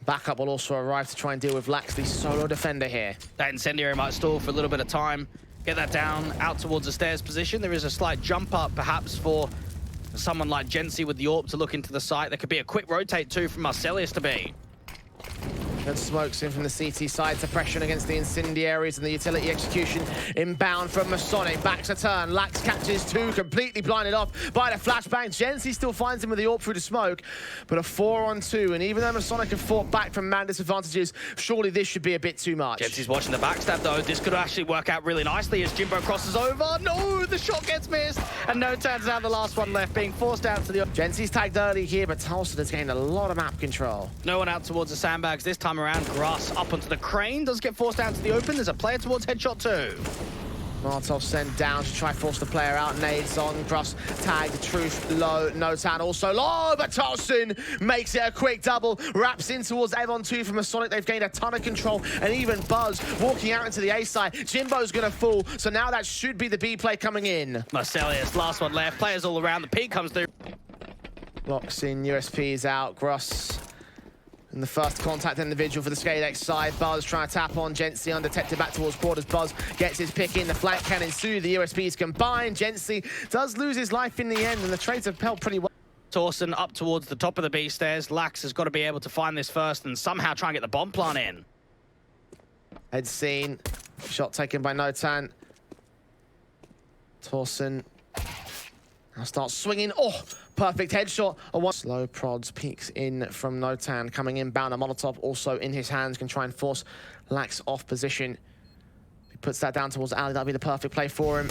Backup will also arrive to try and deal with Lax, the solo defender here. That incendiary might stall for a little bit of time. Get that down, out towards the stairs position. There is a slight jump up, perhaps for someone like Gensi with the AWP to look into the site. There could be a quick rotate too from Marcelius to be. And smokes in from the CT side, suppression against the incendiaries and the utility execution inbound from Masonic. Back to turn, Lax catches two, completely blinded off by the flashbang. Gensi still finds him with the AWP through the smoke, but a 4-on-2, and even though Masonic have fought back from man disadvantages, surely this should be a bit too much. Gensi's watching the backstab though. This could actually work out really nicely as Jimbo crosses over. No, the shot gets missed, and no turns out the last one left, being forced out to the... Gensi's tagged early here, but Tulsa has gained a lot of map control. No one out towards the sandbags this time around. Grass up onto the crane, does get forced out to the open. There's a player towards headshot too. Martov sent down to try force the player out. Nades on, Gruss tagged, Truth low, Notan also low, but Tolson makes it a quick double, wraps in towards Avon 2 from Masonic. They've gained a ton of control, and even Buzz walking out into the A side. Jimbo's gonna fall, so now that should be the B play coming in. Marcelius, last one left, players all around, the peak comes through. Locks in, USP's out, Gruss. And the first contact individual for the SKADE side. Buzz trying to tap on Gensi, undetected back towards quarters. Buzz gets his pick in. The flank can ensue. The USPs combine. Gensi does lose his life in the end, and the trades have held pretty well. Torsen up towards the top of the B stairs. Lax has got to be able to find this first and somehow try and get the bomb plant in. Head seen. Shot taken by Notan. Torsen now starts swinging. Oh! Perfect headshot. Slow prods, peeks in from Notan, coming inbound. A Molotov also in his hands, can try and force Lax off position. He puts that down towards Ali. That'll be the perfect play for him.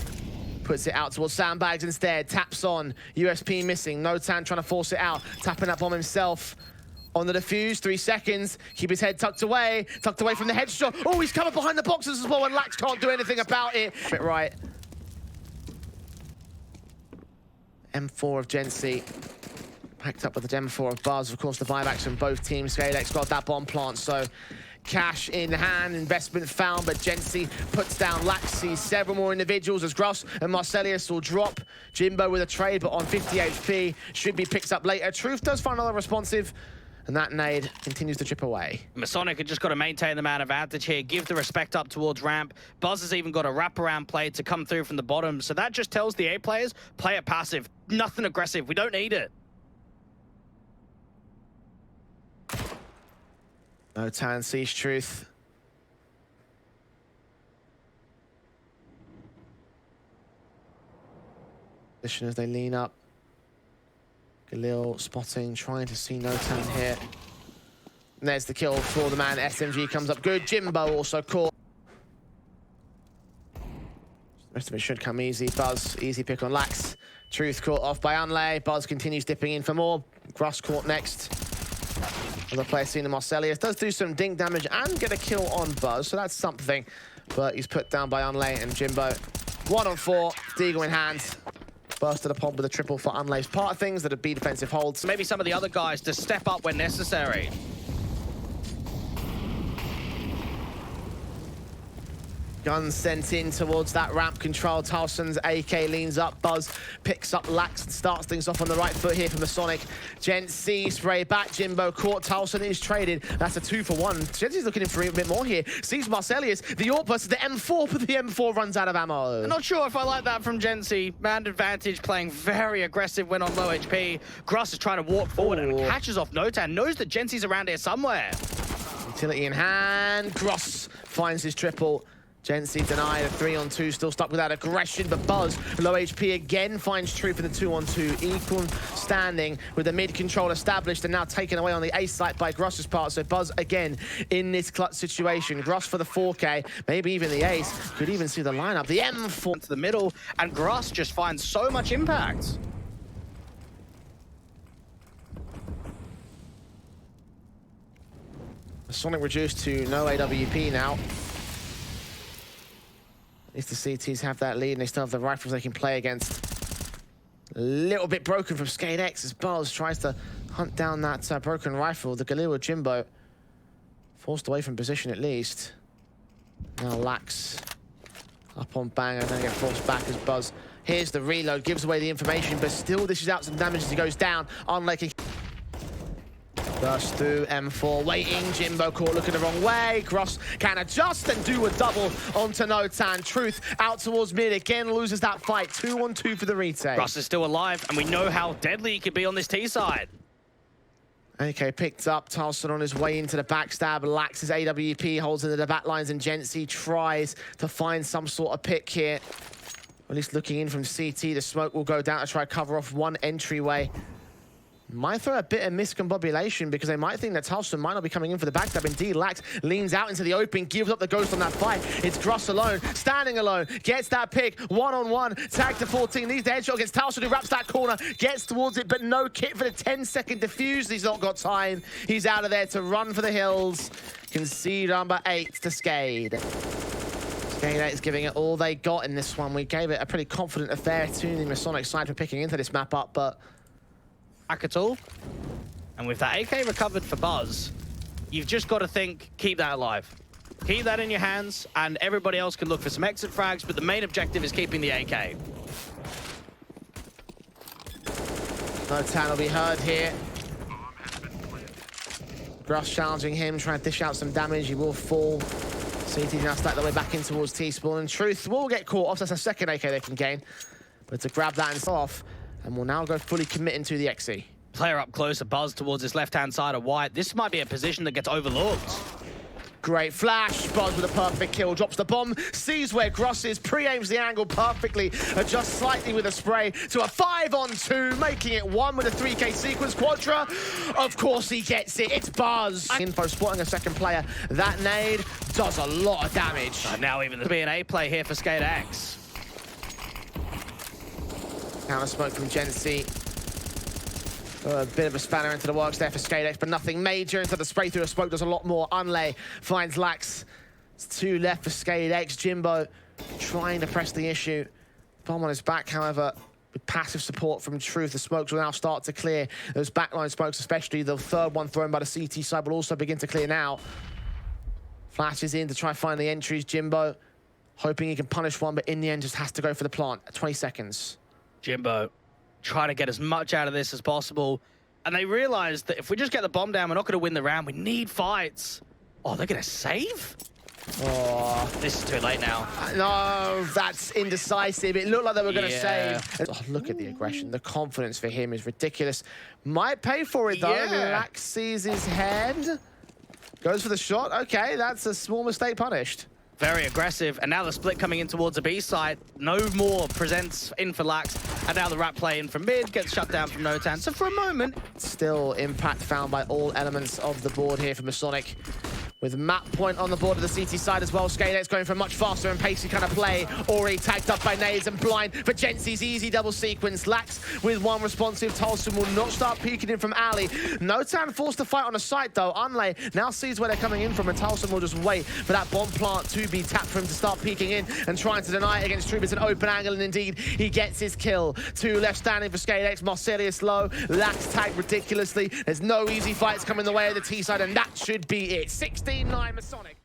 Puts it out towards sandbags instead. Taps on. USP missing. Notan trying to force it out. Tapping up on himself. On the defuse, 3 seconds. Keep his head tucked away from the headshot. Oh, he's coming behind the boxes as well, and Lax can't do anything about it. Bit right. M4 of Gensi, packed up with the M4 of Buzz. Of course, the buybacks from both teams. SKADE got that bomb plant, so cash in hand, investment found, but Gensi puts down Lax. Sees several more individuals as Gross and Marcelius will drop. Jimbo with a trade, but on 50 HP, should be picked up later. Truth does find another responsive, and that nade continues to chip away. Masonic have just got to maintain the man advantage here, give the respect up towards ramp. Buzz has even got a wraparound play to come through from the bottom, so that just tells the A players, play it passive, nothing aggressive, we don't need it. Notan sees Truth. Position as they lean up. Galil spotting, trying to see Notan here. And there's the kill for the man. SMG comes up good. Jimbo also caught. The rest of it should come easy. Buzz, easy pick on Lax. Truth caught off by Unlay. Buzz continues dipping in for more. Gruss caught next. Another player seen in Marcelius. Does do some dink damage and get a kill on Buzz, so that's something. But he's put down by Unlay and Jimbo. 1 on 4, Deagle in hand. Bursted upon with a triple for Unlay's part of things that would be defensive holds. Maybe some of the other guys to step up when necessary. Gun sent in towards that ramp control. Towson's AK leans up. Buzz picks up Lax and starts things off on the right foot here for Masonic. Gensi spray back. Jimbo caught. Towson is traded. That's a 2-for-1. Gensi's looking in for a bit more here. Sees Marcelius. The AWP versus the M4, but the M4 runs out of ammo. I'm not sure if I like that from Gensi. Man advantage playing very aggressive when on low HP. Gruss is trying to walk forward and catches off Notan. Knows that Gensi's around here somewhere. Utility in hand. Gruss finds his triple. Gensi denied a 3-on-2, still stuck with that aggression, but Buzz, low HP again, finds Truth in the 2-on-2. Equal standing with the mid-control established and now taken away on the A site by Gruss's part. So Buzz again in this clutch situation. Gruss for the 4K, maybe even the ace. Could even see the lineup. The M4 to the middle, and Gruss just finds so much impact. Sonic reduced to no AWP now. At least the CTs have that lead and they still have the rifles they can play against. A little bit broken from SKADE as Buzz tries to hunt down that broken rifle. The Galil Jimbo forced away from position at least. Now Lax up on Banger, then get forced back as Buzz. Here's the reload, gives away the information, but still dishes out some damage as he goes down. Unlucky. Burst through M4, waiting. Jimbo caught looking the wrong way. Gross can adjust and do a double onto Notan. Truth out towards mid again, loses that fight. 2-on-2 for the retake. Gross is still alive, and we know how deadly he could be on this T side. AK picked up. Tarlson on his way into the backstab. Lax his AWP, holds into the back lines, and Gensi tries to find some sort of pick here. At least looking in from CT, the smoke will go down to try to cover off one entryway. Might throw a bit of miscombobulation because they might think that Tarlson might not be coming in for the backstab. Indeed, Lax leans out into the open, gives up the ghost on that fight. It's Gross alone, standing alone, gets that pick, one-on-one, tag to 14, needs the headshot against Tarlson, who wraps that corner, gets towards it, but no kit for the 10-second defuse. He's not got time. He's out of there to run for the hills. Concede number 8 to SKADE. SKADE 8 is giving it all they got in this one. We gave it a pretty confident affair to the Masonic side for picking into this map up, but Back at all. And with that AK recovered for Buzz, you've just got to think, keep that alive. Keep that in your hands, and everybody else can look for some exit frags, but the main objective is keeping the AK. Notan will be heard here. Gross challenging him, trying to dish out some damage. He will fall. CT's now stacked their way back in towards T-spawn, and Truth will get caught off. That's a second AK they can gain. But to grab that and off, and will now go fully commit into the XE. Player up close, a Buzz towards his left-hand side of White. This might be a position that gets overlooked. Great flash. Buzz with a perfect kill. Drops the bomb. Sees where Gross is. Pre-aims the angle perfectly. Adjusts slightly with a spray to a 5-on-2. Making it 1 with a 3K sequence. Quadra. Of course he gets it. It's Buzz. Info spotting a second player. That nade does a lot of damage. Now even there's an A play here for SKADE X. Counter smoke from Gensi. A bit of a spanner into the works there for SKADE X, but nothing major. Instead the spray through the smoke does a lot more. Unlay finds Lax. It's 2 left for SKADE X. Jimbo trying to press the issue. Bomb on his back, however, with passive support from Truth, the smokes will now start to clear. Those backline smokes, especially the third one thrown by the CT side, will also begin to clear now. Flashes in to try and find the entries. Jimbo hoping he can punish one, but in the end just has to go for the plant at 20 seconds. Jimbo try to get as much out of this as possible. And they realized that if we just get the bomb down, we're not going to win the round. We need fights. Oh, they're going to save? Oh, this is too late now. No, that's indecisive. It looked like they were going to Yeah. save. Oh, look at the aggression. The confidence for him is ridiculous. Might pay for it, though. Yeah. Lax sees his head. Goes for the shot. Okay, that's a small mistake punished. Very aggressive, and now the split coming in towards the B side. No more presents in for Lax, and now the rat play in from mid gets shut down from Notan. So for a moment, Still impact found by all elements of the board here for Masonic. With map point on the board of the CT side as well. SKADE X going for a much faster and pacey kind of play. Already tagged up by nades and blind for Gensi's easy double sequence. Lax with one responsive. Tolson will not start peeking in from alley. Notan forced to fight on the site though. Unlay now sees where they're coming in from, and Tolson will just wait for that bomb plant to be tapped for him to start peeking in and trying to deny it against Truth. It's an open angle, and indeed he gets his kill. 2 left standing for SKADE X. Marcelius low. Lax tagged ridiculously. There's no easy fights coming the way of the T side, and that should be it. 16-9 Masonic.